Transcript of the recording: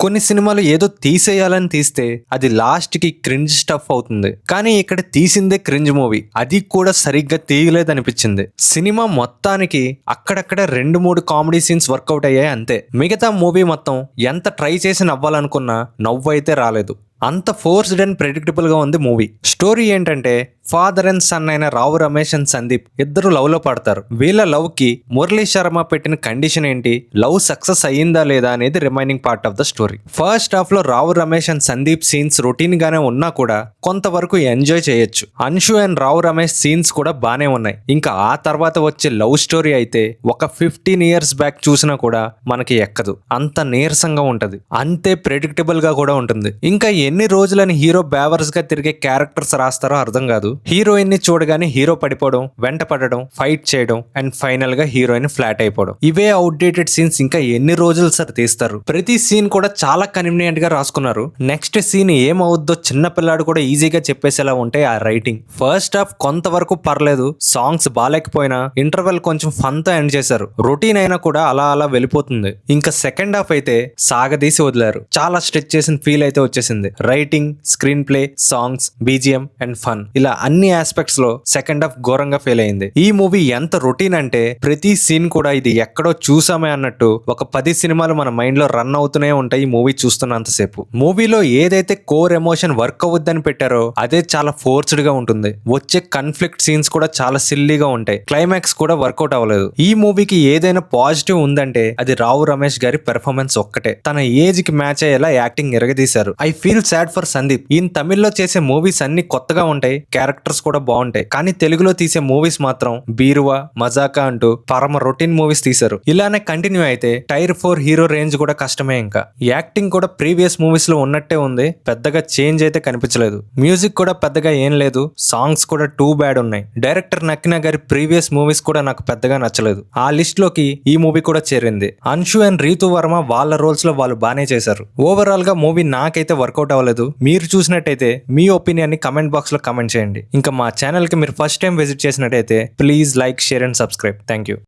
కొన్ని సినిమాలు ఏదో తీసేయాలని తీస్తే అది లాస్ట్ కి క్రింజ్ స్టఫ్ అవుతుంది. కానీ ఇక్కడ తీసిందే క్రింజ్ మూవీ, అది కూడా సరిగ్గా తీయలేదనిపించింది. సినిమా మొత్తానికి అక్కడక్కడ 2-3 కామెడీ సీన్స్ వర్కౌట్ అయ్యాయి అంతే. మిగతా మూవీ మొత్తం ఎంత ట్రై చేసి నవ్వాలనుకున్నా నవ్వు అయితే రాలేదు. అంత ఫోర్స్డ్ అండ్ ప్రెడిక్టబుల్ గా ఉంది మూవీ. స్టోరీ ఏంటంటే ఫాదర్ అండ్ సన్ అయిన రావు రమేష్ అండ్ సందీప్ ఇద్దరు లవ్ లో పడతారు. వీళ్ళ లవ్ కి మురళీ శర్మ పెట్టిన కండిషన్ ఏంటి, లవ్ సక్సెస్ అయ్యిందా లేదా అనేది remaining part of the story. First half లో Rao Ramesh and Sandeep scenes routine గానే ఉన్నా కూడా కొంతవరకు ఎంజాయ్ చేయొచ్చు. అన్షు అండ్ రావు రమేష్ సీన్స్ కూడా బానే ఉన్నాయి. ఇంకా ఆ తర్వాత వచ్చే లవ్ స్టోరీ అయితే ఒక 15 years బ్యాక్ చూసినా కూడా మనకి ఎక్కదు, అంత నీరసంగా ఉంటది, అంతే ప్రెడిక్టబుల్ గా కూడా ఉంటుంది. ఇంకా ఎన్ని రోజులని హీరో బేవర్స్ గా తిరిగే క్యారెక్టర్స్ రాస్తారో అర్థం కాదు. హీరోయిన్ ని చూడగానే హీరో పడిపోవడం, వెంట పడడం, ఫైట్ చేయడం అండ్ ఫైనల్ గా హీరోయిన్ ఫ్లాట్ అయిపోవడం, ఇవే అవుట్డేటెడ్ సీన్స్ ఇంకా ఎన్ని రోజులు సార్ తీస్తారు. ప్రతి సీన్ కూడా చాలా కన్వీనియంట్ గా రాసుకున్నారు. నెక్స్ట్ సీన్ ఏమవుద్దో చిన్న పిల్లాడు కూడా ఈజీగా చెప్పేసేలా ఉంటాయి ఆ రైటింగ్. ఫస్ట్ హాఫ్ కొంతవరకు పర్లేదు, సాంగ్స్ బాలేకపోయినా ఇంటర్వెల్ కొంచెం ఫన్ తో ఎండ్ చేశారు. రొటీన్ అయినా కూడా అలా అలా వెళ్ళిపోతుంది. ఇంకా సెకండ్ హాఫ్ అయితే సాగదీసి వదిలారు. చాలా స్ట్రెచ్ చేసిన ఫీల్ అయితే వచ్చేసింది. Writing, screen play, songs, BGM and fun, ఇలా అన్ని ఆస్పెక్ట్స్ లో సెకండ్ హాఫ్ ఘోరంగా ఫెయిల్ అయింది. ఈ మూవీ ఎంత రొటీన్ అంటే ప్రతి సీన్ కూడా ఇది ఎక్కడో చూసామే అన్నట్టు ఒక 10 సినిమాలు మన మైండ్ లో రన్ అవుతూనే ఉంటాయి ఈ మూవీ చూస్తున్నంతసేపు. మూవీలో ఏదైతే కోర్ ఎమోషన్ వర్క్ అవుద్దని పెట్టారో అదే చాలా ఫోర్స్డ్ గా ఉంటుంది. వచ్చే కన్ఫ్లిక్ట్ సీన్స్ కూడా చాలా సిల్లీగా ఉంటాయి. క్లైమాక్స్ కూడా వర్కౌట్ అవ్వలేదు. ఈ మూవీకి ఏదైనా పాజిటివ్ ఉందంటే అది రావు రమేష్ గారి పెర్ఫార్మెన్స్ ఒక్కటే. తన ఏజ్ కి మ్యాచ్ అయ్యేలా యాక్టింగ్ ఎరగదీశారు. I feel sad for Sandeep. ఈయన తమిళ్లో చేసే మూవీస్ అన్ని కొత్తగా ఉంటాయి, క్యారెక్టర్స్ కూడా బాగుంటాయి. కానీ తెలుగులో తీసే మూవీస్ మాత్రం బీరువా, మజాకా అంటూ పరమ రొటీన్ మూవీస్ తీశారు. ఇలానే కంటిన్యూ అయితే టైర్ 4 హీరో రేంజ్ కూడా కష్టమే. ఇంకా యాక్టింగ్ కూడా ప్రీవియస్ మూవీస్ లో ఉన్నట్టే ఉంది, పెద్దగా చేంజ్ అయితే కనిపించలేదు. మ్యూజిక్ కూడా పెద్దగా ఏం లేదు, సాంగ్స్ కూడా టూ బ్యాడ్ ఉన్నాయి. డైరెక్టర్ నక్కినా గారి ప్రీవియస్ మూవీస్ కూడా నాకు పెద్దగా నచ్చలేదు. ఆ లిస్ట్ లోకి ఈ మూవీ కూడా చేరింది. అన్షు అండ్ రీతు వర్మ వాళ్ళ రోల్స్ లో వాళ్ళు బానే చేశారు. ఓవరాల్ గా మూవీ నాకైతే వర్కౌట్ అవ్వలేదు. మీరు చూసినట్టయితే మీ ఒపీనియన్ ని కమెంట్ బాక్స్ లో కమెంట్ చేయండి. ఇంకా మా ఛానల్ కి మీరు ఫస్ట్ టైం విజిట్ చేసినట్టయితే please like, share and subscribe. Thank you.